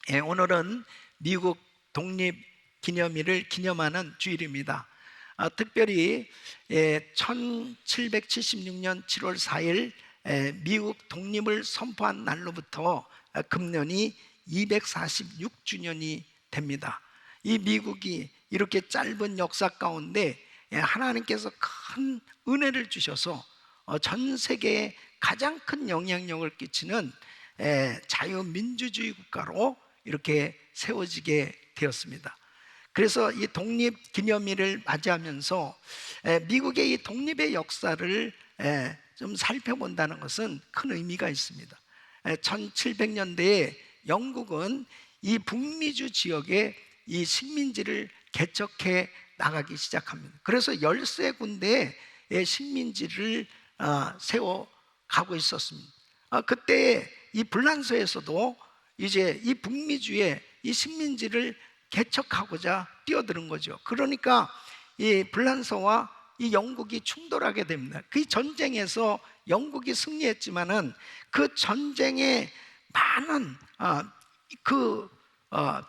오늘은 미국 독립기념일을 기념하는 주일입니다. 특별히 1776년 7월 4일 미국 독립을 선포한 날로부터 금년이 246주년이 됩니다. 이 미국이 이렇게 짧은 역사 가운데 하나님께서 큰 은혜를 주셔서 전 세계에 가장 큰 영향력을 끼치는 자유민주주의 국가로 이렇게 세워지게 되었습니다. 그래서 이 독립기념일을 맞이하면서 미국의 이 독립의 역사를 좀 살펴본다는 것은 큰 의미가 있습니다. 1700년대에 영국은 이 북미주 지역에 이 식민지를 개척해 나가기 시작합니다. 그래서 13군데의 식민지를 세워 가고 있었습니다. 그때 이 불란서에서도 이제 이 북미주의 이 식민지를 개척하고자 뛰어드는 거죠. 그러니까 이 불란서와 이 영국이 충돌하게 됩니다. 그 전쟁에서 영국이 승리했지만은 그 전쟁에 많은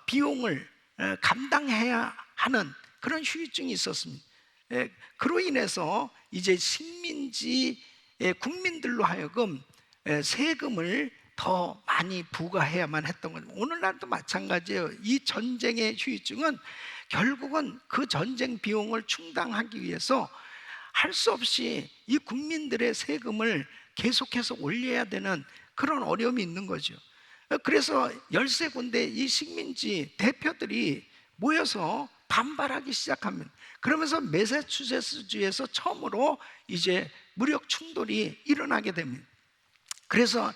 비용을 감당해야 하는 그런 후유증이 있었습니다. 그로 인해서 이제 식민지 국민들로 하여금 세금을 더 많이 부과해야만 했던 거죠. 오늘날도 마찬가지예요. 이 전쟁의 후유증은 결국은 그 전쟁 비용을 충당하기 위해서 할 수 없이 이 국민들의 세금을 계속해서 올려야 되는 그런 어려움이 있는 거죠. 그래서 13군데 이 식민지 대표들이 모여서 반발하기 시작합니다. 그러면서 매사추세츠주에서 처음으로 이제 무력 충돌이 일어나게 됩니다. 그래서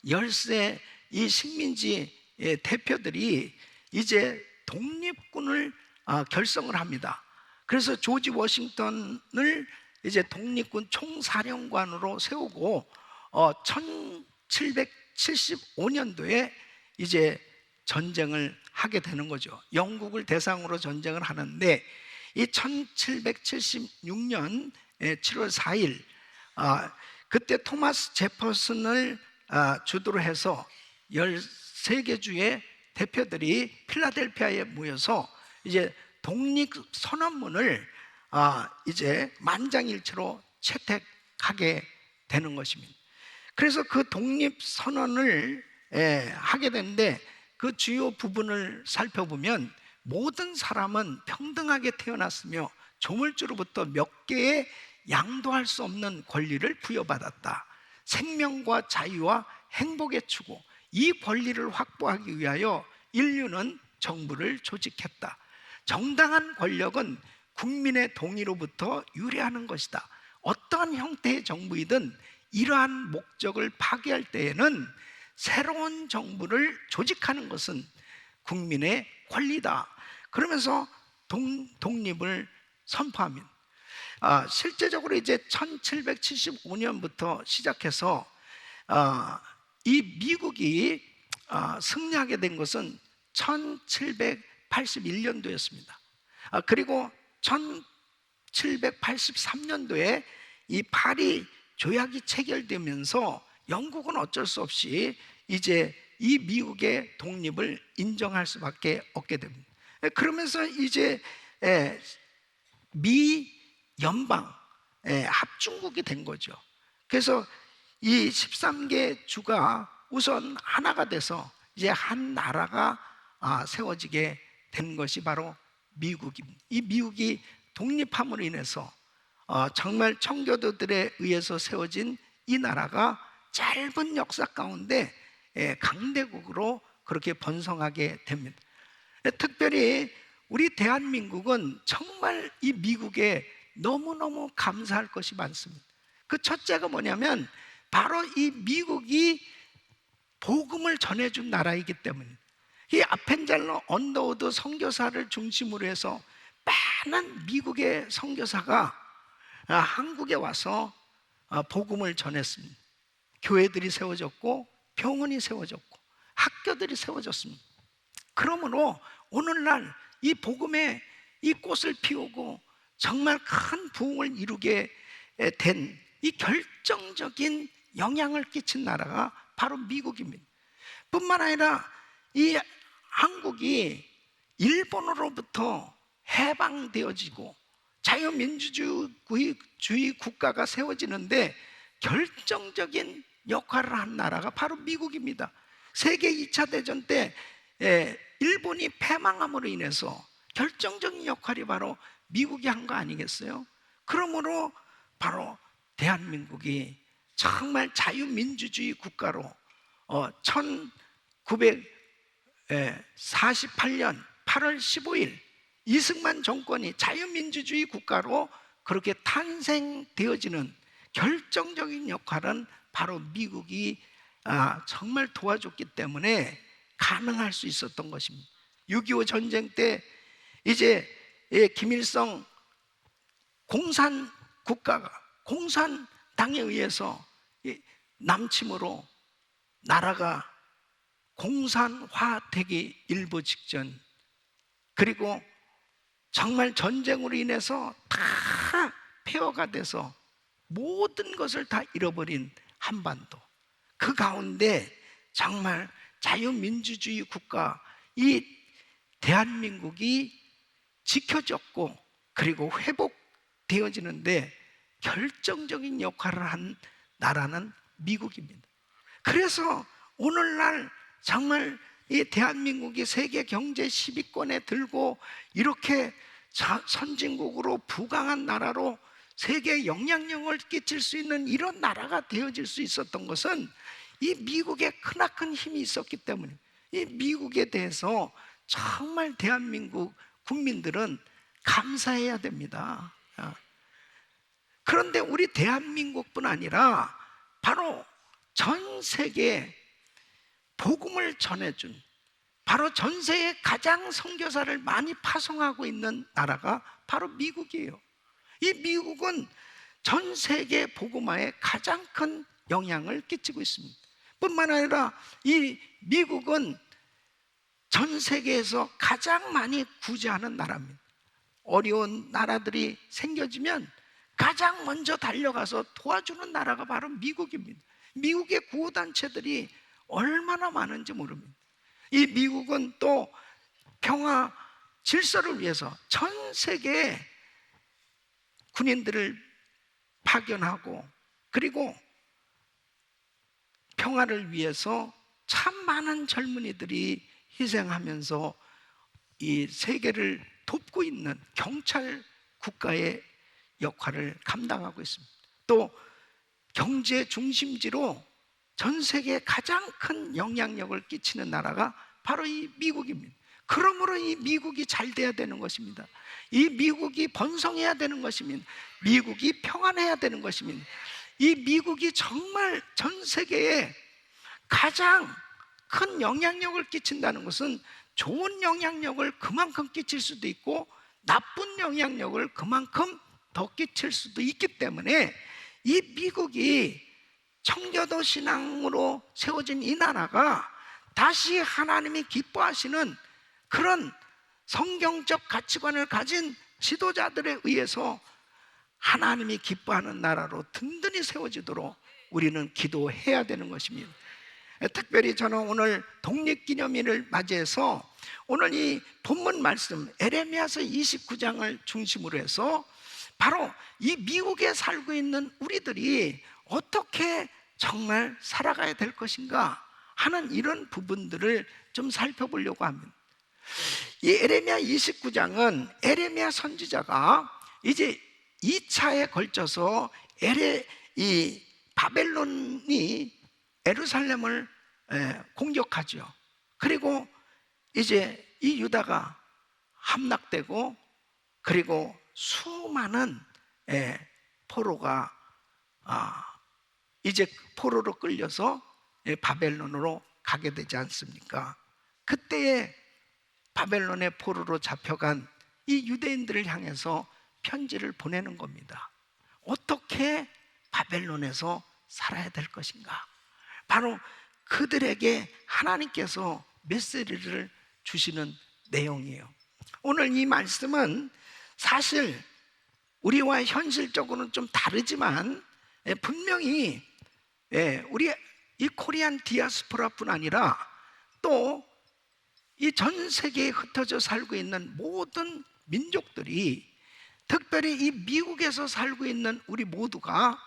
13 이 식민지 대표들이 이제 독립군을 결성을 합니다. 그래서 조지 워싱턴을 이제 독립군 총사령관으로 세우고 1775년도에 이제 전쟁을 하게 되는 거죠. 영국을 대상으로 전쟁을 하는데 이 1776년 7월 4일 그때 토마스 제퍼슨을 주도로 해서 13개 주의 대표들이 필라델피아에 모여서 이제 독립선언문을 이제 만장일치로 채택하게 되는 것입니다. 그래서 그 독립선언을 하게 되는데 그 주요 부분을 살펴보면 모든 사람은 평등하게 태어났으며 조물주로부터 몇 개의 양도할 수 없는 권리를 부여받았다. 생명과 자유와 행복의 추구, 이 권리를 확보하기 위하여 인류는 정부를 조직했다. 정당한 권력은 국민의 동의로부터 유래하는 것이다. 어떠한 형태의 정부이든 이러한 목적을 파괴할 때에는 새로운 정부를 조직하는 것은 국민의 권리다. 그러면서 독립을 선포합니다. 실제적으로 이제 1775년부터 시작해서 이 미국이 승리하게 된 것은 1781년도였습니다. 그리고 1783년도에 이 파리 조약이 체결되면서 영국은 어쩔 수 없이 이제 이 미국의 독립을 인정할 수밖에 없게 됩니다. 그러면서 이제 미 연방 합중국이 된 거죠. 그래서 이 13개 주가 우선 하나가 돼서 이제 한 나라가 세워지게 된 것이 바로 미국입니다. 이 미국이 독립함으로 인해서 정말 청교도들에 의해서 세워진 이 나라가 짧은 역사 가운데 강대국으로 그렇게 번성하게 됩니다. 특별히 우리 대한민국은 정말 이 미국에 너무너무 감사할 것이 많습니다. 그 첫째가 뭐냐면 바로 이 미국이 복음을 전해준 나라이기 때문에 이 아펜젤러 언더우드 선교사를 중심으로 해서 많은 미국의 선교사가 한국에 와서 복음을 전했습니다. 교회들이 세워졌고 병원이 세워졌고 학교들이 세워졌습니다. 그러므로 오늘날 이 복음의 이 꽃을 피우고 정말 큰 부흥을 이루게 된 이 결정적인 영향을 끼친 나라가 바로 미국입니다. 뿐만 아니라 이 한국이 일본으로부터 해방되어지고 자유민주주의 국가가 세워지는데 결정적인 역할을 한 나라가 바로 미국입니다. 세계 2차 대전 때 일본이 패망함으로 인해서 결정적인 역할이 바로 미국이 한 거 아니겠어요? 그러므로 바로 대한민국이 정말 자유민주주의 국가로 1948년 8월 15일 이승만 정권이 자유민주주의 국가로 그렇게 탄생되어지는 결정적인 역할은 바로 미국이 정말 도와줬기 때문에 가능할 수 있었던 것입니다. 6.25 전쟁 때 이제 김일성 공산 국가가 공산당에 의해서 남침으로 나라가 공산화되기 일보 직전, 그리고 정말 전쟁으로 인해서 다 폐허가 돼서 모든 것을 다 잃어버린 한반도, 그 가운데 정말 자유민주주의 국가 이 대한민국이 지켜졌고 그리고 회복되어지는데 결정적인 역할을 한 나라는 미국입니다. 그래서 오늘날 정말 이 대한민국이 세계 경제 10위권에 들고 이렇게 선진국으로 부강한 나라로 세계에 영향력을 끼칠 수 있는 이런 나라가 되어질 수 있었던 것은 이 미국의 크나큰 힘이 있었기 때문에, 이 미국에 대해서 정말 대한민국 국민들은 감사해야 됩니다. 그런데 우리 대한민국뿐 아니라 바로 전 세계에 복음을 전해준, 바로 전 세계에 가장 선교사를 많이 파송하고 있는 나라가 바로 미국이에요. 이 미국은 전 세계 복음화에 가장 큰 영향을 끼치고 있습니다. 뿐만 아니라 이 미국은 전 세계에서 가장 많이 구제하는 나라입니다. 어려운 나라들이 생겨지면 가장 먼저 달려가서 도와주는 나라가 바로 미국입니다. 미국의 구호단체들이 얼마나 많은지 모릅니다. 이 미국은 또 평화 질서를 위해서 전 세계에 군인들을 파견하고, 그리고 평화를 위해서 참 많은 젊은이들이 희생하면서 이 세계를 돕고 있는 경찰 국가의 역할을 감당하고 있습니다. 또 경제 중심지로 전 세계에 가장 큰 영향력을 끼치는 나라가 바로 이 미국입니다. 그러므로 이 미국이 잘 돼야 되는 것입니다. 이 미국이 번성해야 되는 것입니다. 미국이 평안해야 되는 것입니다. 이 미국이 정말 전 세계에 가장 큰 영향력을 끼친다는 것은 좋은 영향력을 그만큼 끼칠 수도 있고 나쁜 영향력을 그만큼 더 끼칠 수도 있기 때문에 이 미국이 청교도 신앙으로 세워진 이 나라가 다시 하나님이 기뻐하시는 그런 성경적 가치관을 가진 지도자들에 의해서 하나님이 기뻐하는 나라로 든든히 세워지도록 우리는 기도해야 되는 것입니다. 특별히 저는 오늘 독립기념일을 맞이해서 오늘 이 본문 말씀 에레미야서 29장을 중심으로 해서 바로 이 미국에 살고 있는 우리들이 어떻게 정말 살아가야 될 것인가 하는 이런 부분들을 좀 살펴보려고 합니다. 이 에레미야 29장은 에레미야 선지자가 이제 2차에 걸쳐서 이 바벨론이 예루살렘을 공격하죠. 그리고 이제 이 유다가 함락되고, 그리고 수많은 포로가 이제 포로로 끌려서 바벨론으로 가게 되지 않습니까? 그때에 바벨론의 포로로 잡혀간 이 유대인들을 향해서 편지를 보내는 겁니다. 어떻게 바벨론에서 살아야 될 것인가? 바로 그들에게 하나님께서 메시지를 주시는 내용이에요. 오늘 이 말씀은 사실 우리와 현실적으로는 좀 다르지만 분명히 우리 이 코리안 디아스포라뿐 아니라 또 이 전 세계에 흩어져 살고 있는 모든 민족들이, 특별히 이 미국에서 살고 있는 우리 모두가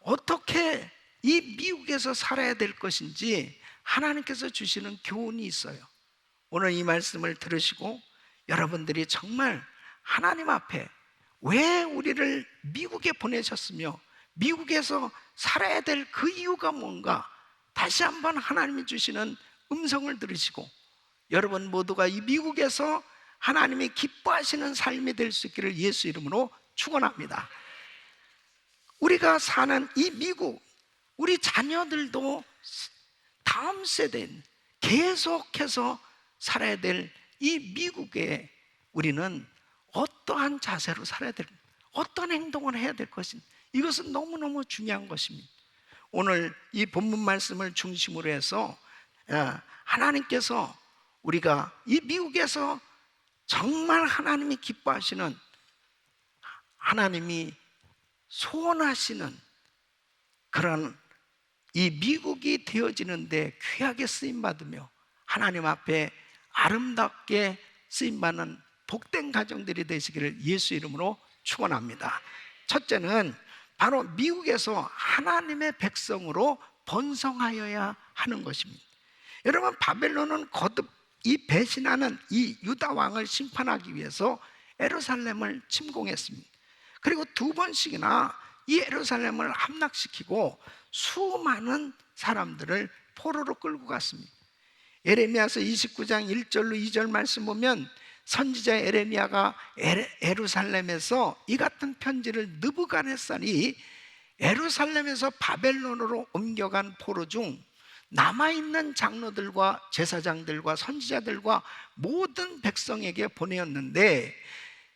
어떻게 이 미국에서 살아야 될 것인지 하나님께서 주시는 교훈이 있어요. 오늘 이 말씀을 들으시고 여러분들이 정말 하나님 앞에 왜 우리를 미국에 보내셨으며 미국에서 살아야 될 그 이유가 뭔가 다시 한번 하나님이 주시는 음성을 들으시고 여러분 모두가 이 미국에서 하나님이 기뻐하시는 삶이 될 수 있기를 예수 이름으로 축원합니다. 우리가 사는 이 미국, 우리 자녀들도 다음 세대는 계속해서 살아야 될 이 미국에 우리는 어떠한 자세로 살아야 될, 어떤 행동을 해야 될 것인지, 이것은 너무너무 중요한 것입니다. 오늘 이 본문 말씀을 중심으로 해서 하나님께서 우리가 이 미국에서 정말 하나님이 기뻐하시는, 하나님이 소원하시는 그런 이 미국이 되어지는데 귀하게 쓰임받으며 하나님 앞에 아름답게 쓰임받는 복된 가정들이 되시기를 예수 이름으로 축원합니다. 첫째는 바로 미국에서 하나님의 백성으로 번성하여야 하는 것입니다. 여러분, 바벨론은 거듭 이 배신하는 이 유다 왕을 심판하기 위해서 예루살렘을 침공했습니다. 그리고 두 번씩이나 이 예루살렘을 함락시키고 수많은 사람들을 포로로 끌고 갔습니다. 예레미야서 29장 1절로 2절 말씀 보면 선지자 예레미야가 예루살렘에서 이 같은 편지를 느부갓네살이 예루살렘에서 바벨론으로 옮겨간 포로 중 남아있는 장로들과 제사장들과 선지자들과 모든 백성에게 보내었는데,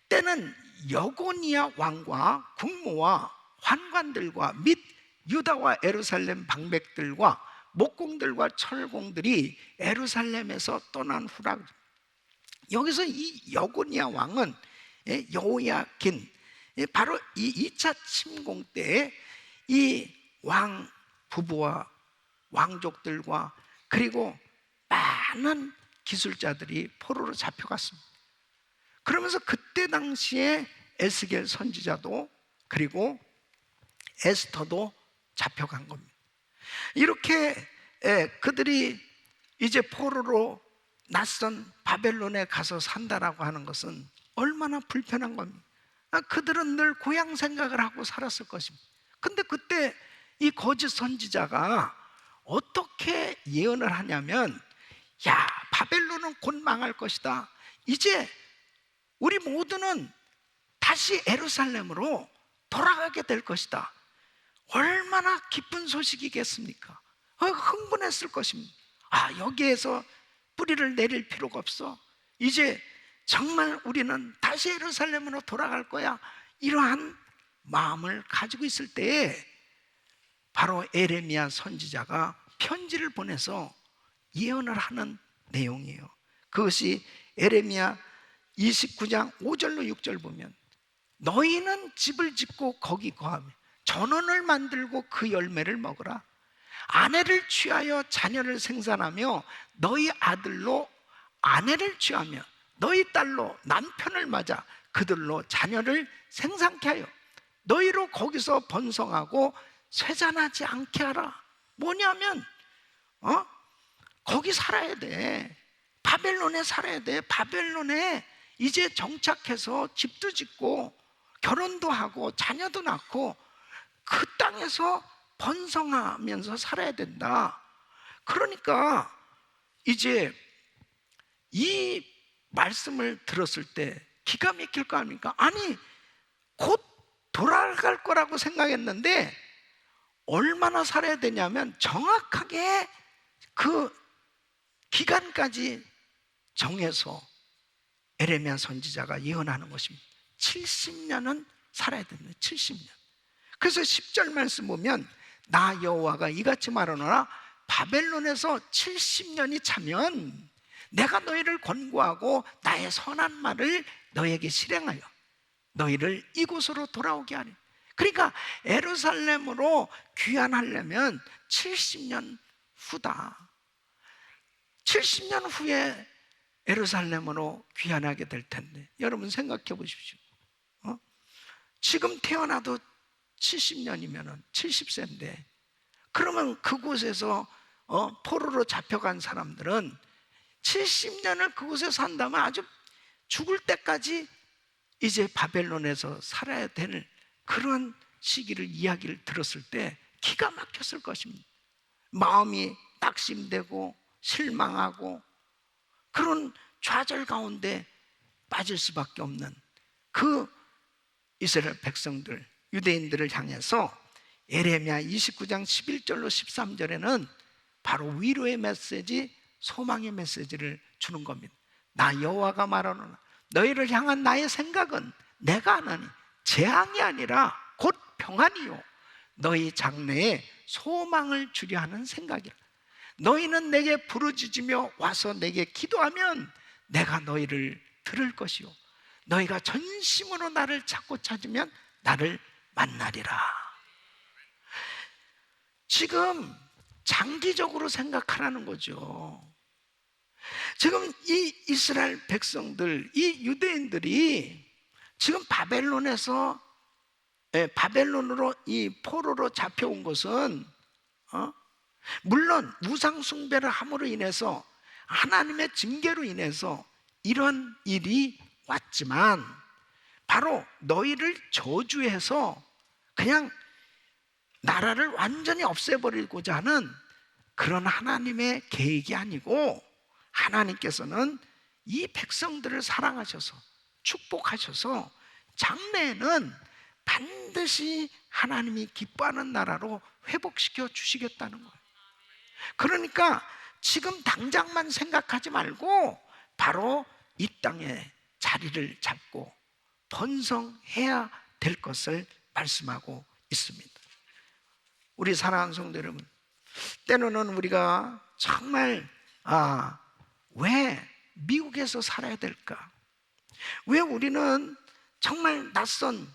때는 여고니아 왕과 국모와 환관들과 및 유다와 예루살렘 방백들과 목공들과 철공들이 예루살렘에서 떠난 후라. 여기서 이 여고니아 왕은 여호야긴, 바로 이 2차 침공 때에 이 왕 부부와 왕족들과 그리고 많은 기술자들이 포로로 잡혀갔습니다. 그러면서 그때 당시에 에스겔 선지자도 그리고 에스더도 잡혀간 겁니다. 이렇게 그들이 이제 포로로 낯선 바벨론에 가서 산다라고 하는 것은 얼마나 불편한 겁니다. 그들은 늘 고향 생각을 하고 살았을 것입니다. 근데 그때 이 거짓 선지자가 어떻게 예언을 하냐면, 야, 바벨론은 곧 망할 것이다. 이제 우리 모두는 다시 예루살렘으로 돌아가게 될 것이다. 얼마나 기쁜 소식이겠습니까? 흥분했을 것입니다. 여기에서 뿌리를 내릴 필요가 없어. 이제 정말 우리는 다시 예루살렘으로 돌아갈 거야. 이러한 마음을 가지고 있을 때에 바로 예레미야 선지자가 편지를 보내서 예언을 하는 내용이에요. 그것이 예레미야 29장 5절로 6절 보면, 너희는 집을 짓고 거기 거하며 전원을 만들고 그 열매를 먹으라. 아내를 취하여 자녀를 생산하며 너희 아들로 아내를 취하며 너희 딸로 남편을 맞아 그들로 자녀를 생산케 하여 너희로 거기서 번성하고 쇠잔하지 않게 하라. 뭐냐면 거기 살아야 돼. 바벨론에 살아야 돼. 바벨론에 이제 정착해서 집도 짓고 결혼도 하고 자녀도 낳고 그 땅에서 번성하면서 살아야 된다. 그러니까 이제 이 말씀을 들었을 때 기가 막힐 거 아닙니까? 아니, 곧 돌아갈 거라고 생각했는데 얼마나 살아야 되냐면 정확하게 그 기간까지 정해서 에레미야 선지자가 예언하는 것입니다. 70년은 살아야 됩니다. 70년. 그래서 10절 말씀 보면, 나 여호와가 이같이 말하노라. 바벨론에서 70년이 차면 내가 너희를 권고하고 나의 선한 말을 너희에게 실행하여 너희를 이곳으로 돌아오게 하리. 그러니까 예루살렘으로 귀환하려면 70년 후다. 70년 후에 예루살렘으로 귀환하게 될 텐데, 여러분 생각해 보십시오. 지금 태어나도 70년이면 70세인데, 그러면 그곳에서 포로로 잡혀간 사람들은 70년을 그곳에 산다면 아주 죽을 때까지 이제 바벨론에서 살아야 될 그런 시기를, 이야기를 들었을 때 기가 막혔을 것입니다. 마음이 낙심되고 실망하고 그런 좌절 가운데 빠질 수밖에 없는 그 이스라엘 백성들, 유대인들을 향해서 예레미야 29장 11절로 13절에는 바로 위로의 메시지, 소망의 메시지를 주는 겁니다. 나 여호와가 말하노라, 너희를 향한 나의 생각은 내가 하나니 재앙이 아니라 곧 평안이요 너희 장래에 소망을 주려 하는 생각이라. 너희는 내게 부르짖으며 와서 내게 기도하면 내가 너희를 들을 것이요 너희가 전심으로 나를 찾고 찾으면 나를 만나리라. 지금 장기적으로 생각하라는 거죠. 지금 이 이스라엘 백성들, 이 유대인들이 지금 바벨론으로 이 포로로 잡혀온 것은 물론 우상 숭배를 함으로 인해서, 하나님의 징계로 인해서 이런 일이 왔지만, 바로 너희를 저주해서 그냥 나라를 완전히 없애버리고자 하는 그런 하나님의 계획이 아니고, 하나님께서는 이 백성들을 사랑하셔서 축복하셔서 장래에는 반드시 하나님이 기뻐하는 나라로 회복시켜 주시겠다는 거예요. 그러니까 지금 당장만 생각하지 말고 바로 이 땅에 자리를 잡고 번성해야 될 것을 말씀하고 있습니다. 우리 사랑하는 성도 여러분, 때로는 우리가 정말 왜 미국에서 살아야 될까? 왜 우리는 정말 낯선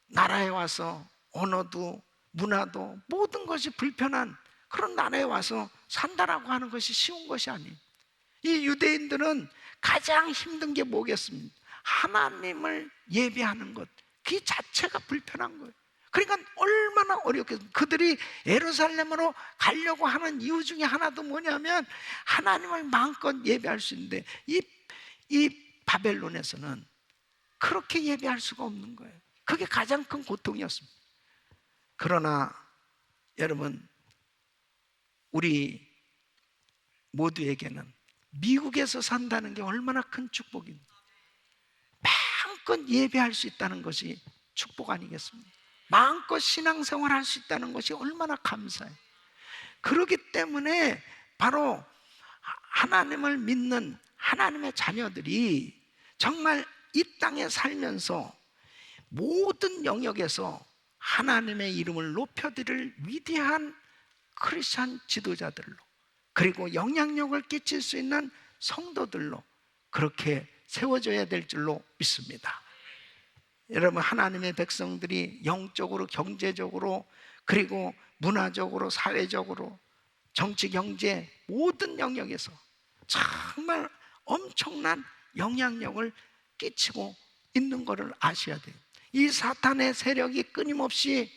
나라에 와서 언어도 문화도 모든 것이 불편한 그런 나라에 와서 산다라고 하는 것이 쉬운 것이 아니에요. 이 유대인들은 가장 힘든 게 뭐겠습니까? 하나님을 예배하는 것, 그 자체가 불편한 거예요. 그러니까 얼마나 어렵겠습니까? 그들이 예루살렘으로 가려고 하는 이유 중에 하나도 뭐냐면 하나님을 마음껏 예배할 수 있는데, 이 바벨론에서는 그렇게 예배할 수가 없는 거예요. 그게 가장 큰 고통이었습니다. 그러나 여러분, 우리 모두에게는 미국에서 산다는 게 얼마나 큰 축복입니다. 마음껏 예배할 수 있다는 것이 축복 아니겠습니까? 마음껏 신앙생활 할 수 있다는 것이 얼마나 감사해요. 그렇기 때문에 바로 하나님을 믿는 하나님의 자녀들이 정말 이 땅에 살면서 모든 영역에서 하나님의 이름을 높여드릴 위대한 크리스찬 지도자들로, 그리고 영향력을 끼칠 수 있는 성도들로 그렇게 세워져야 될 줄로 믿습니다. 여러분, 하나님의 백성들이 영적으로, 경제적으로, 그리고 문화적으로, 사회적으로, 정치, 경제 모든 영역에서 정말 엄청난 영향력을 끼치고 있는 것을 아셔야 돼요. 이 사탄의 세력이 끊임없이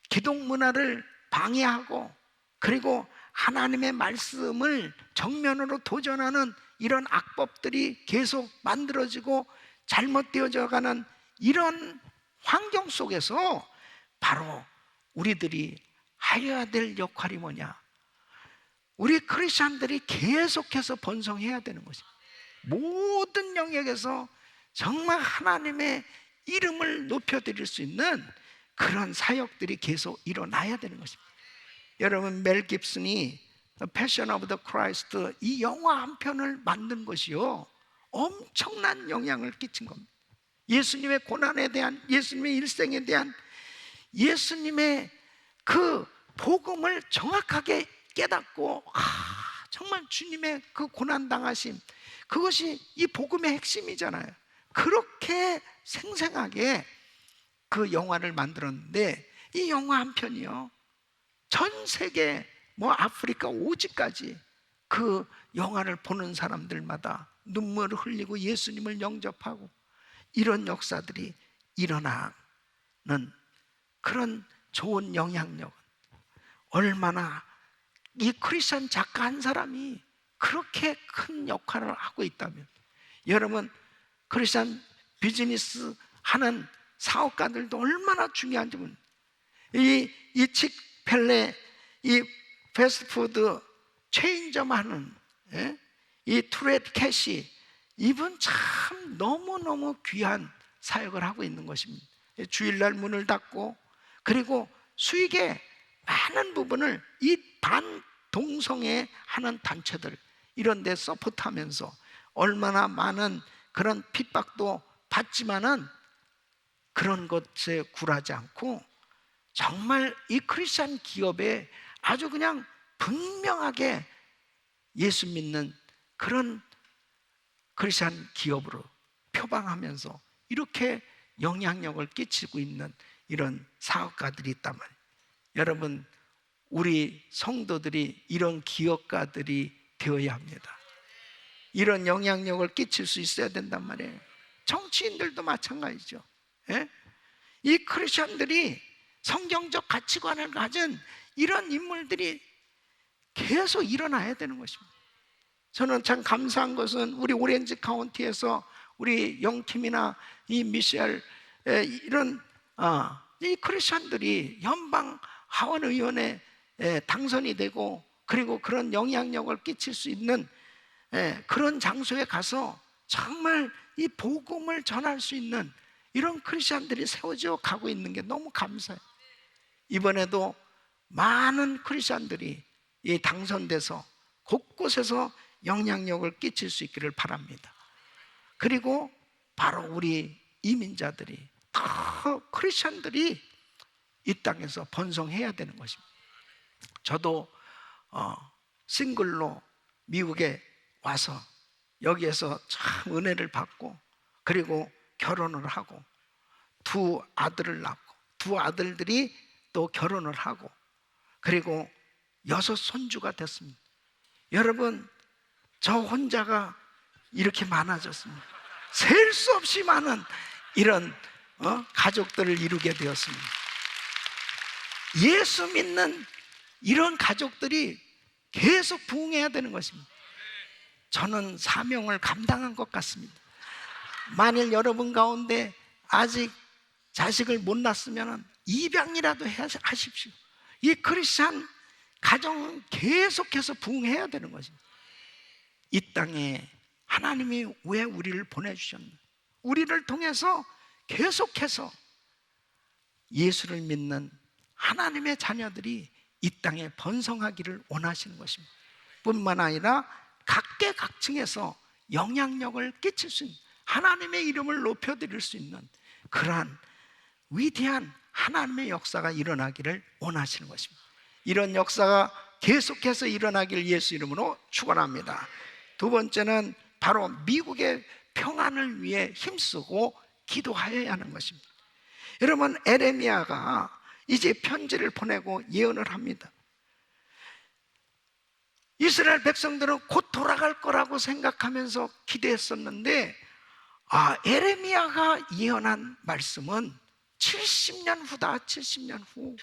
기독 문화를 방해하고, 그리고 하나님의 말씀을 정면으로 도전하는 이런 악법들이 계속 만들어지고 잘못되어져 가는 이런 환경 속에서 바로 우리들이 하여야 될 역할이 뭐냐? 우리 크리스찬들이 계속해서 번성해야 되는 것입니다. 모든 영역에서 정말 하나님의 이름을 높여드릴 수 있는 그런 사역들이 계속 일어나야 되는 것입니다. 여러분, 멜 깁슨이 The Passion of the Christ, 이 영화 한 편을 만든 것이요, 엄청난 영향을 끼친 겁니다. 예수님의 고난에 대한, 예수님의 일생에 대한, 예수님의 그 복음을 정확하게 깨닫고, 정말 주님의 그 고난당하심, 그것이 이 복음의 핵심이잖아요. 그렇게 생생하게 그 영화를 만들었는데, 이 영화 한 편이요, 전 세계 아프리카 오지까지 그 영화를 보는 사람들마다 눈물을 흘리고 예수님을 영접하고 이런 역사들이 일어나는 그런 좋은 영향력은 얼마나 이 크리스천 작가 한 사람이 그렇게 큰 역할을 하고 있다면, 여러분 크리스천 비즈니스 하는 사업가들도 얼마나 중요한지 모릅니다. 이 칙펠레, 이 패스트푸드 체인점 하는 이 투렛 캐시, 이분 참 너무너무 귀한 사역을 하고 있는 것입니다. 주일날 문을 닫고 그리고 수익의 많은 부분을 이 반동성애 하는 단체들 이런 데 서포트하면서 얼마나 많은 그런 핍박도 받지만은 그런 것에 굴하지 않고 정말 이 크리스찬 기업에 아주 그냥 분명하게 예수 믿는 그런 크리스찬 기업으로 표방하면서 이렇게 영향력을 끼치고 있는 이런 사업가들이 있단 말이에요. 여러분, 우리 성도들이 이런 기업가들이 되어야 합니다. 이런 영향력을 끼칠 수 있어야 된단 말이에요. 정치인들도 마찬가지죠. 예? 이 크리스천들이 성경적 가치관을 가진 이런 인물들이 계속 일어나야 되는 것입니다. 저는 참 감사한 것은 우리 오렌지 카운티에서 우리 영팀이나 이 미셸 이런 이 크리스천들이 연방 하원 의원에 당선이 되고 그리고 그런 영향력을 끼칠 수 있는 그런 장소에 가서 정말 이 복음을 전할 수 있는 이런 크리스천들이 세워져 가고 있는 게 너무 감사해요. 이번에도 많은 크리스천들이 당선돼서 곳곳에서 영향력을 끼칠 수 있기를 바랍니다. 그리고 바로 우리 이민자들이 더 크리스천들이 이 땅에서 번성해야 되는 것입니다. 저도 싱글로 미국에 와서 여기에서 참 은혜를 받고 그리고 결혼을 하고 두 아들을 낳고 두 아들들이 또 결혼을 하고 그리고 6 손주가 됐습니다. 여러분, 저 혼자가 이렇게 많아졌습니다. 셀 수 없이 많은 이런 가족들을 이루게 되었습니다. 예수 믿는 이런 가족들이 계속 부흥해야 되는 것입니다. 저는 사명을 감당한 것 같습니다. 만일 여러분 가운데 아직 자식을 못 낳았으면 입양이라도 하십시오. 이 크리스찬 가정은 계속해서 부흥해야 되는 것입니다. 이 땅에 하나님이 왜 우리를 보내주셨나? 우리를 통해서 계속해서 예수를 믿는 하나님의 자녀들이 이 땅에 번성하기를 원하시는 것입니다. 뿐만 아니라 각계각층에서 영향력을 끼칠 수 있는, 하나님의 이름을 높여드릴 수 있는 그러한 위대한 하나님의 역사가 일어나기를 원하시는 것입니다. 이런 역사가 계속해서 일어나기를 예수 이름으로 축원합니다. 두 번째는 바로 미국의 평안을 위해 힘쓰고 기도하여야 하는 것입니다. 여러분, 에레미야가 이제 편지를 보내고 예언을 합니다. 이스라엘 백성들은 곧 돌아갈 거라고 생각하면서 기대했었는데 에레미야가 예언한 말씀은 70년 후다. 70년 후.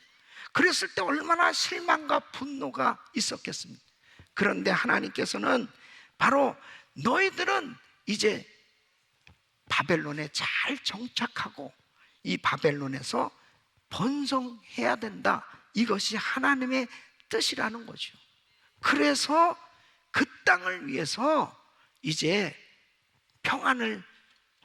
그랬을 때 얼마나 실망과 분노가 있었겠습니까? 그런데 하나님께서는 바로 너희들은 이제 바벨론에 잘 정착하고 이 바벨론에서 번성해야 된다. 이것이 하나님의 뜻이라는 거죠. 그래서 그 땅을 위해서 이제 평안을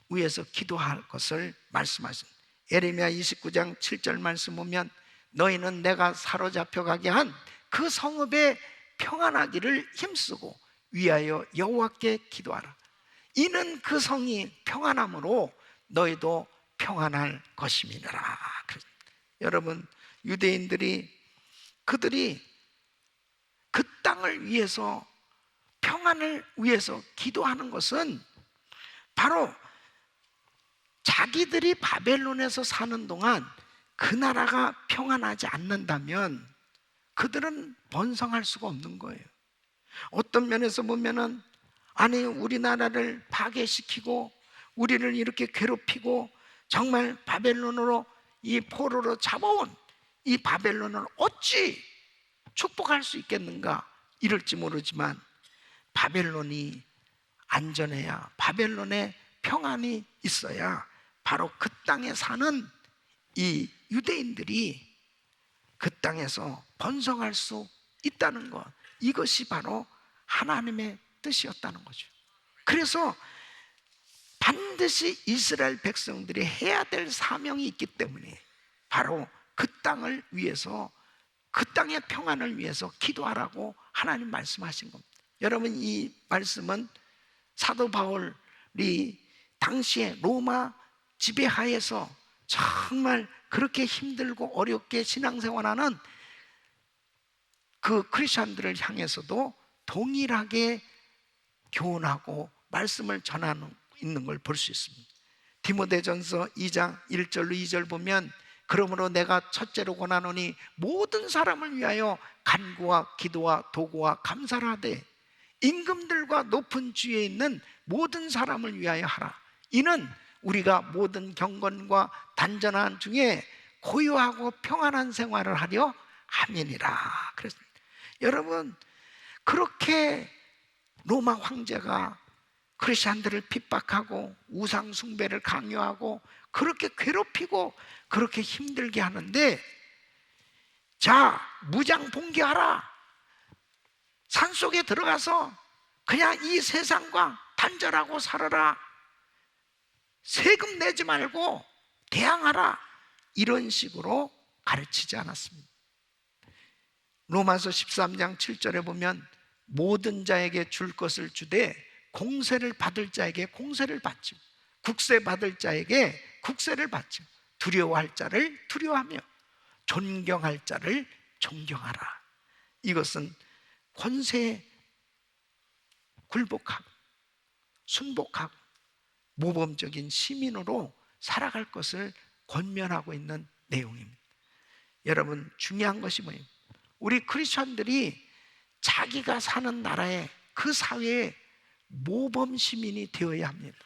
위해서 기도할 것을 말씀하십니다. 에레미야 29장 7절 말씀 보면 너희는 내가 사로잡혀 가게 한 그 성읍에 평안하기를 힘쓰고 위하여 여호와께 기도하라. 이는 그 성이 평안함으로 너희도 평안할 것임이니라. 여러분, 유대인들이 그들이 그 땅을 위해서 평안을 위해서 기도하는 것은 바로 자기들이 바벨론에서 사는 동안 그 나라가 평안하지 않는다면 그들은 번성할 수가 없는 거예요. 어떤 면에서 보면은 아니 우리나라를 파괴시키고 우리를 이렇게 괴롭히고 정말 바벨론으로 이 포로로 잡아온 이 바벨론을 어찌 축복할 수 있겠는가 이럴지 모르지만 바벨론이 안전해야, 바벨론에 평안이 있어야 바로 그 땅에 사는 이 유대인들이 그 땅에서 번성할 수 있다는 것, 이것이 바로 하나님의 뜻이었다는 거죠. 그래서 반드시 이스라엘 백성들이 해야 될 사명이 있기 때문에 바로 그 땅을 위해서, 그 땅의 평안을 위해서 기도하라고 하나님 말씀하신 겁니다. 여러분, 이 말씀은 사도 바울이 당시에 로마 지배하에서 정말 그렇게 힘들고 어렵게 신앙생활하는 그 크리스천들을 향해서도 동일하게 교훈하고 말씀을 전하는 있는 걸 볼 수 있습니다. 디모데전서 2장 1절로 2절 보면 그러므로 내가 첫째로 권하노니 모든 사람을 위하여 간구와 기도와 도구와 감사를 하되 임금들과 높은 주위에 있는 모든 사람을 위하여 하라. 이는 우리가 모든 경건과 단전한 중에 고요하고 평안한 생활을 하려 함이니라. 그랬습니다. 여러분, 그렇게 로마 황제가 크리스천들을 핍박하고 우상 숭배를 강요하고 그렇게 괴롭히고 그렇게 힘들게 하는데, 자, 무장 봉기하라. 산속에 들어가서 그냥 이 세상과 단절하고 살아라. 세금 내지 말고 대항하라. 이런 식으로 가르치지 않았습니다. 로마서 13장 7절에 보면 모든 자에게 줄 것을 주되 공세를 받을 자에게 공세를 받죠. 국세 받을 자에게 국세를 받죠. 두려워할 자를 두려워하며 존경할 자를 존경하라. 이것은 권세에 굴복하고 순복하고 모범적인 시민으로 살아갈 것을 권면하고 있는 내용입니다. 여러분, 중요한 것이 뭐예요? 우리 크리스천들이 자기가 사는 나라에, 그 사회에 모범 시민이 되어야 합니다.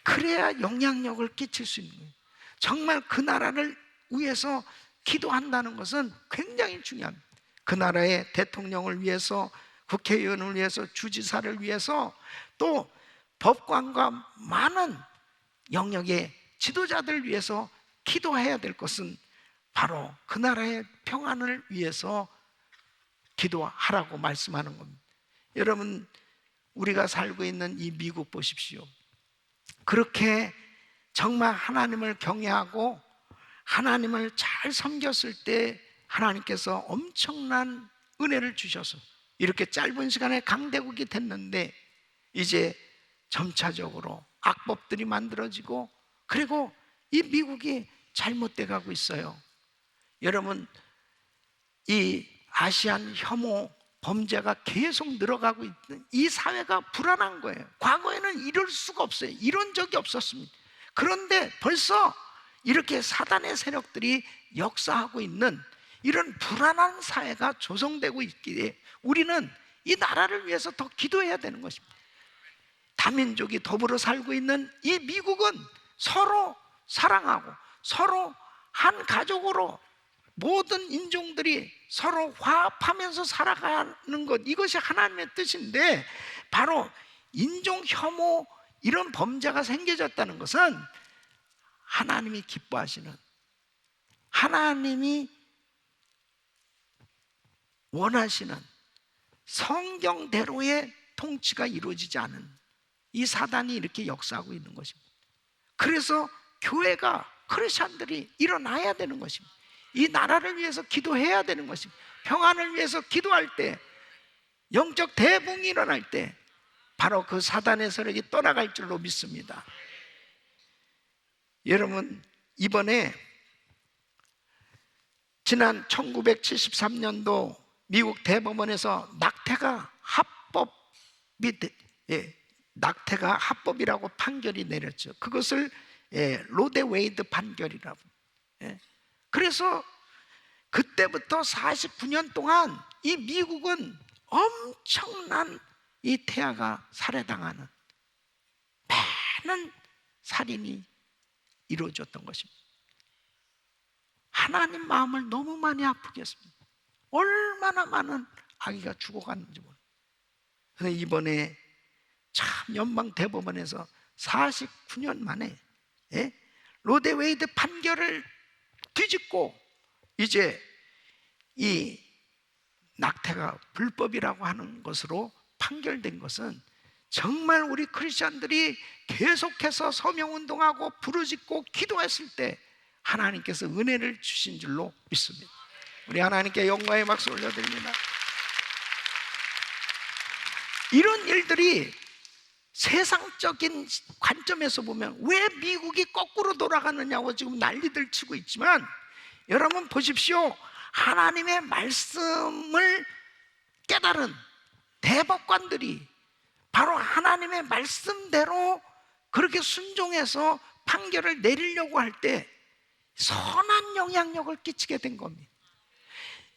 그래야 영향력을 끼칠 수 있는 거예요. 정말 그 나라를 위해서 기도한다는 것은 굉장히 중요합니다. 그 나라의 대통령을 위해서, 국회의원을 위해서, 주지사를 위해서, 또 법관과 많은 영역의 지도자들 위해서 기도해야 될 것은 바로 그 나라의 평안을 위해서 기도하라고 말씀하는 겁니다. 여러분, 우리가 살고 있는 이 미국 보십시오. 그렇게 정말 하나님을 경외하고 하나님을 잘 섬겼을 때 하나님께서 엄청난 은혜를 주셔서 이렇게 짧은 시간에 강대국이 됐는데, 이제 점차적으로 악법들이 만들어지고, 그리고 이 미국이 잘못돼 가고 있어요. 여러분, 이 아시안 혐오 범죄가 계속 늘어가고 있는 이 사회가 불안한 거예요. 과거에는 이럴 수가 없어요. 이런 적이 없었습니다. 그런데 벌써 이렇게 사단의 세력들이 역사하고 있는 이런 불안한 사회가 조성되고 있기에 우리는 이 나라를 위해서 더 기도해야 되는 것입니다. 다민족이 더불어 살고 있는 이 미국은 서로 사랑하고 서로 한 가족으로 모든 인종들이 서로 화합하면서 살아가는 것, 이것이 하나님의 뜻인데, 바로 인종 혐오 이런 범죄가 생겨졌다는 것은 하나님이 기뻐하시는, 하나님이 원하시는 성경대로의 통치가 이루어지지 않은 이 사단이 이렇게 역사하고 있는 것입니다. 그래서 교회가, 크리스천들이 일어나야 되는 것입니다. 이 나라를 위해서 기도해야 되는 것입니다. 평안을 위해서 기도할 때, 영적 대붕이 일어날 때 바로 그 사단의 세력이 떠나갈 줄로 믿습니다. 여러분, 이번에 지난 1973년도 미국 대법원에서 낙태가 합법이라고 판결이 내렸죠. 그것을 로데 웨이드 판결이라고. 그래서 그때부터 49년 동안 이 미국은 엄청난 이 태아가 살해당하는 많은 살인이 이루어졌던 것입니다. 하나님 마음을 너무 많이 아프게 했습니다. 얼마나 많은 아기가 죽어갔는지 몰라요. 그래서 이번에 참 연방 대법원에서 49년 만에 로데웨이드 판결을 뒤집고 이제 이 낙태가 불법이라고 하는 것으로 판결된 것은 정말 우리 크리스천들이 계속해서 서명운동하고 부르짖고 기도했을 때 하나님께서 은혜를 주신 줄로 믿습니다. 우리 하나님께 영광의 박수 올려드립니다. 이런 일들이 세상적인 관점에서 보면 왜 미국이 거꾸로 돌아가느냐고 지금 난리들 치고 있지만, 여러분 보십시오. 하나님의 말씀을 깨달은 대법관들이 바로 하나님의 말씀대로 그렇게 순종해서 판결을 내리려고 할 때 선한 영향력을 끼치게 된 겁니다.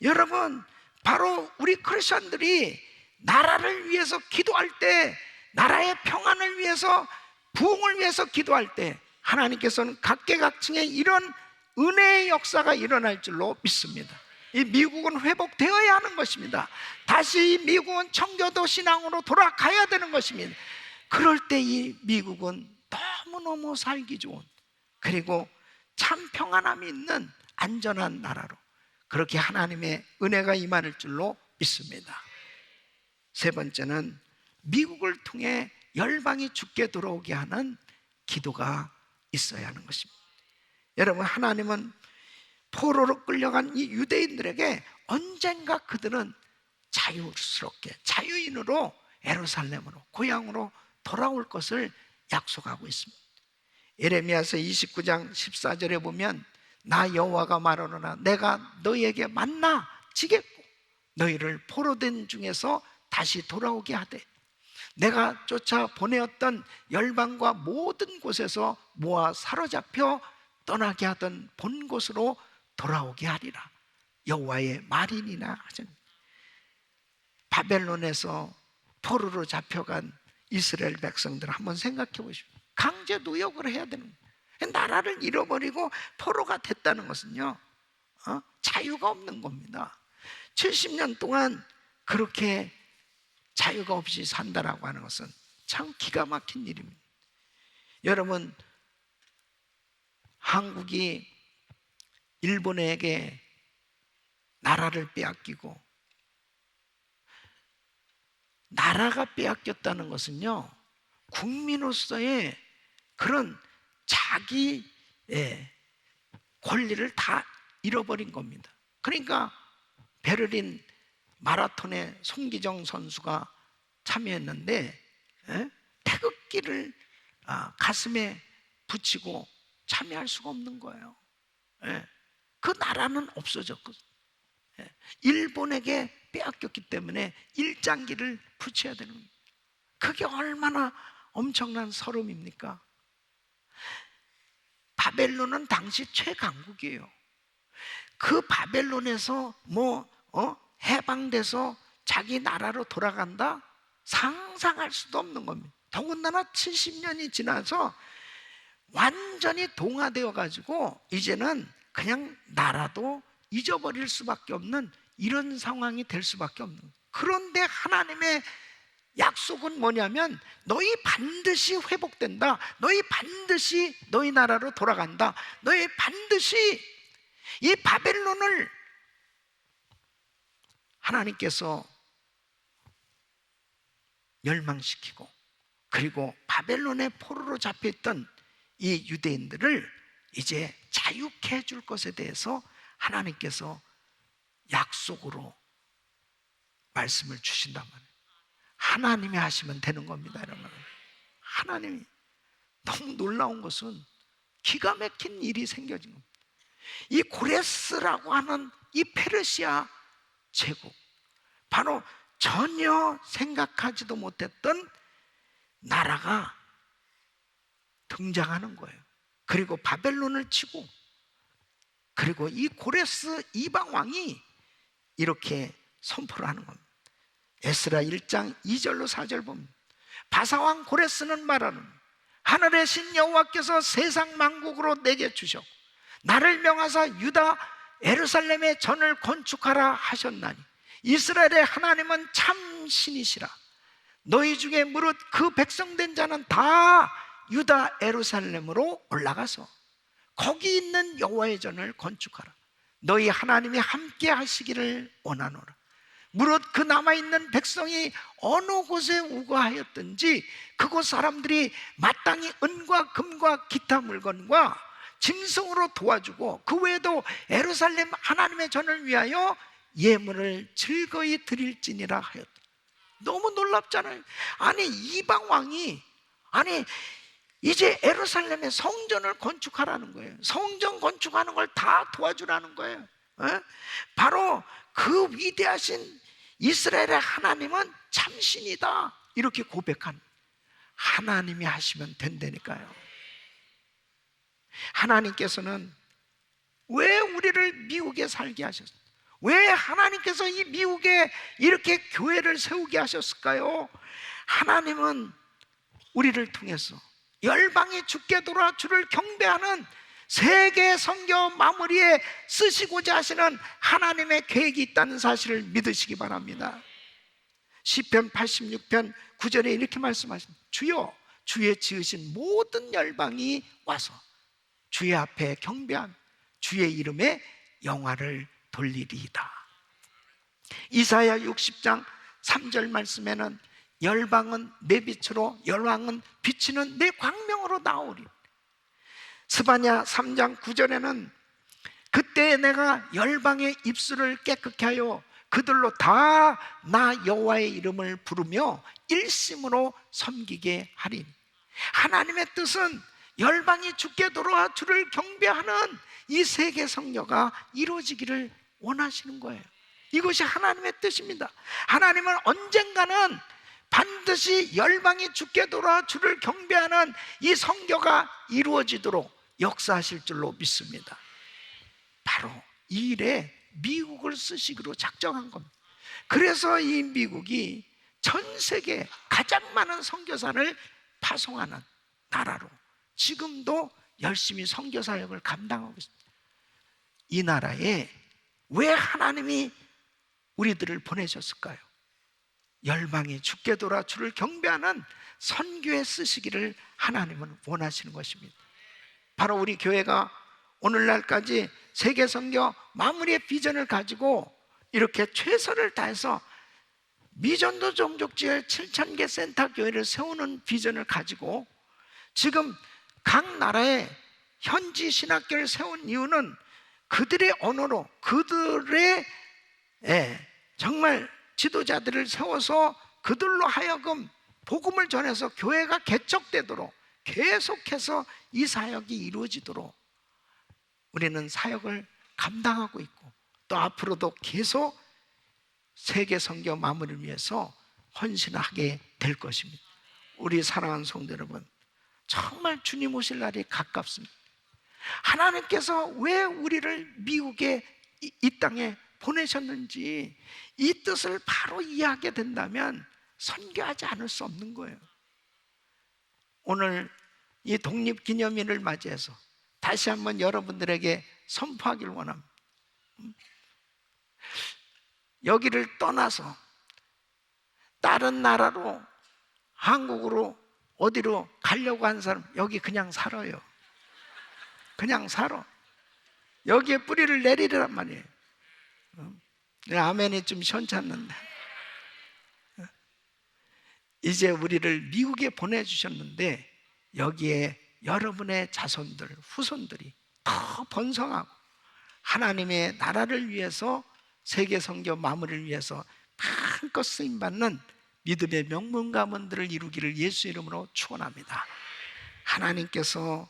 여러분, 바로 우리 크리스천들이 나라를 위해서 기도할 때, 나라의 평안을 위해서, 부흥을 위해서 기도할 때 하나님께서는 각계각층의 이런 은혜의 역사가 일어날 줄로 믿습니다. 이 미국은 회복되어야 하는 것입니다. 다시 이 미국은 청교도 신앙으로 돌아가야 되는 것입니다. 그럴 때 이 미국은 너무너무 살기 좋은, 그리고 참 평안함이 있는 안전한 나라로 그렇게 하나님의 은혜가 임할 줄로 믿습니다. 세 번째는 미국을 통해 열방이 죽게 들어오게 하는 기도가 있어야 하는 것입니다. 여러분, 하나님은 포로로 끌려간 이 유대인들에게 언젠가 그들은 자유스럽게 자유인으로 예루살렘으로, 고향으로 돌아올 것을 약속하고 있습니다. 예레미야서 29장 14절에 보면 나 여호와가 말하노라 내가 너희에게 만나 지겠고 너희를 포로된 중에서 다시 돌아오게 하되 내가 쫓아 보내었던 열방과 모든 곳에서 모아 사로잡혀 떠나게 하던 본 곳으로 돌아오게 하리라. 여호와의 말이니라 하셨습니다. 바벨론에서 포로로 잡혀간 이스라엘 백성들 한번 생각해 보십시오. 강제 노역을 해야 되는 거예요. 나라를 잃어버리고 포로가 됐다는 것은요, 자유가 없는 겁니다. 70년 동안 그렇게 자유가 없이 산다라고 하는 것은 참 기가 막힌 일입니다. 여러분, 한국이 일본에게 나라를 빼앗기고, 나라가 빼앗겼다는 것은요, 국민으로서의 그런 자기 권리를 다 잃어버린 겁니다. 그러니까 베를린 마라톤에 송기정 선수가 참여했는데 태극기를 가슴에 붙이고 참여할 수가 없는 거예요. 그 나라는 없어졌거든요. 일본에게 빼앗겼기 때문에 일장기를 붙여야 되는 겁니다. 그게 얼마나 엄청난 서름입니까? 바벨론은 당시 최강국이에요. 그 바벨론에서 해방돼서 자기 나라로 돌아간다? 상상할 수도 없는 겁니다. 더군다나 70년이 지나서 완전히 동화되어 가지고 이제는 그냥 나라도 잊어버릴 수밖에 없는 이런 상황이 될 수밖에 없는 거예요. 그런데 하나님의 약속은 뭐냐면 너희 반드시 회복된다. 너희 반드시 너희 나라로 돌아간다. 너희 반드시 이 바벨론을 하나님께서 멸망시키고, 그리고 바벨론의 포로로 잡혀있던 이 유대인들을 이제 자유케 해줄 것에 대해서 하나님께서 약속으로 말씀을 주신단 말이에요. 하나님이 하시면 되는 겁니다, 여러분. 하나님이. 너무 놀라운 것은 기가 막힌 일이 생겨진 겁니다. 이 고레스라고 하는 이 페르시아 제국, 바로 전혀 생각하지도 못했던 나라가 등장하는 거예요. 그리고 바벨론을 치고, 그리고 이 고레스 이방 왕이 이렇게 선포를 하는 겁니다. 에스라 1장 2절로 4절 보면 바사왕 고레스는 말하는, 하늘의 신 여호와께서 세상 만국으로 내게 주셨고 나를 명하사 유다 예루살렘에 전을 건축하라 하셨나니 이스라엘의 하나님은 참 신이시라. 너희 중에 무릇 그 백성된 자는 다 유다 예루살렘으로 올라가서 거기 있는 여호와의 전을 건축하라. 너희 하나님이 함께 하시기를 원하노라. 무릇 그 남아있는 백성이 어느 곳에 우거하였든지 그곳 사람들이 마땅히 은과 금과 기타 물건과 짐승으로 도와주고 그 외에도 예루살렘 하나님의 전을 위하여 예물을 즐거이 드릴지니라 하였다. 너무 놀랍잖아요. 아니 이방 왕이 이제 예루살렘에 성전을 건축하라는 거예요. 성전 건축하는 걸 다 도와주라는 거예요. 바로 그 위대하신 이스라엘의 하나님은 참신이다, 이렇게 고백한, 하나님이 하시면 된다니까요. 하나님께서는 왜 우리를 미국에 살게 하셨어요? 왜 하나님께서 이 미국에 이렇게 교회를 세우게 하셨을까요? 하나님은 우리를 통해서 열방이 주께 돌아 주를 경배하는 세계 선교 마무리에 쓰시고자 하시는 하나님의 계획이 있다는 사실을 믿으시기 바랍니다. 시편 86편 9절에 이렇게 말씀하십니다. 주여, 주의 지으신 모든 열방이 와서 주의 앞에 경배한 주의 이름에 영화를 돌리리이다. 이사야 60장 3절 말씀에는 열방은 내 빛으로, 열왕은 비치는 내 광명으로 나오리. 스바냐 3장 9절에는 그때 내가 열방의 입술을 깨끗게 하여 그들로 다 나 여호와의 이름을 부르며 일심으로 섬기게 하리니. 하나님의 뜻은 열방이 주께 돌아와 주를 경배하는 이 세계 성녀가 이루어지기를 원하시는 거예요. 이것이 하나님의 뜻입니다. 하나님은 언젠가는 반드시 열방이 주께 돌아와 주를 경배하는 이 성교가 이루어지도록 역사하실 줄로 믿습니다. 바로 이 일에 미국을 쓰시기로 작정한 겁니다. 그래서 이 미국이 전 세계 가장 많은 선교사를 파송하는 나라로 지금도 열심히 선교 사역을 감당하고 있습니다. 이 나라에 왜 하나님이 우리들을 보내셨을까요? 열방이 주께 돌아 주를 경배하는 선교에 쓰시기를 하나님은 원하시는 것입니다. 바로 우리 교회가 오늘날까지 세계 선교 마무리의 비전을 가지고 이렇게 최선을 다해서 미전도 종족지역 7,000개 센터 교회를 세우는 비전을 가지고 지금 각 나라의 현지 신학교를 세운 이유는 그들의 언어로 그들의 정말 지도자들을 세워서 그들로 하여금 복음을 전해서 교회가 개척되도록 계속해서 이 사역이 이루어지도록 우리는 사역을 감당하고 있고 또 앞으로도 계속 세계 선교 마무리를 위해서 헌신하게 될 것입니다. 우리 사랑하는 성도 여러분, 정말 주님 오실 날이 가깝습니다. 하나님께서 왜 우리를 미국에 이 땅에 보내셨는지 이 뜻을 바로 이해하게 된다면 선교하지 않을 수 없는 거예요. 오늘 이 독립기념일을 맞이해서 다시 한번 여러분들에게 선포하기를 원합니다. 여기를 떠나서 다른 나라로, 한국으로 어디로 가려고 하는 사람 여기 그냥 살아요. 그냥 살아. 여기에 뿌리를 내리란 말이에요. 아멘이 좀 시원찮는데 이제 우리를 미국에 보내주셨는데 여기에 여러분의 자손들, 후손들이 더 번성하고 하나님의 나라를 위해서 세계 선교 마무리를 위해서 마음껏 쓰임받는 믿음의 명문 가문들을 이루기를 예수 이름으로 축원합니다. 하나님께서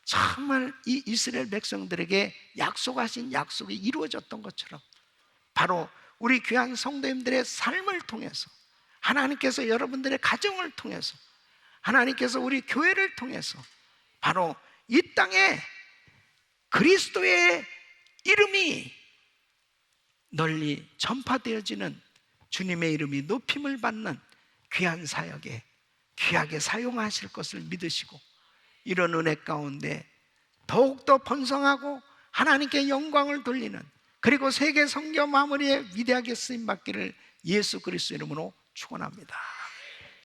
정말 이 이스라엘 백성들에게 약속하신 약속이 이루어졌던 것처럼 바로 우리 귀한 성도님들의 삶을 통해서 하나님께서 여러분들의 가정을 통해서 하나님께서 우리 교회를 통해서 바로 이 땅에 그리스도의 이름이 널리 전파되어지는 주님의 이름이 높임을 받는 귀한 사역에 귀하게 사용하실 것을 믿으시고 이런 은혜 가운데 더욱더 번성하고 하나님께 영광을 돌리는, 그리고 세계 선교 마무리에 위대하게 쓰임받기를 예수 그리스도 이름으로 축원합니다.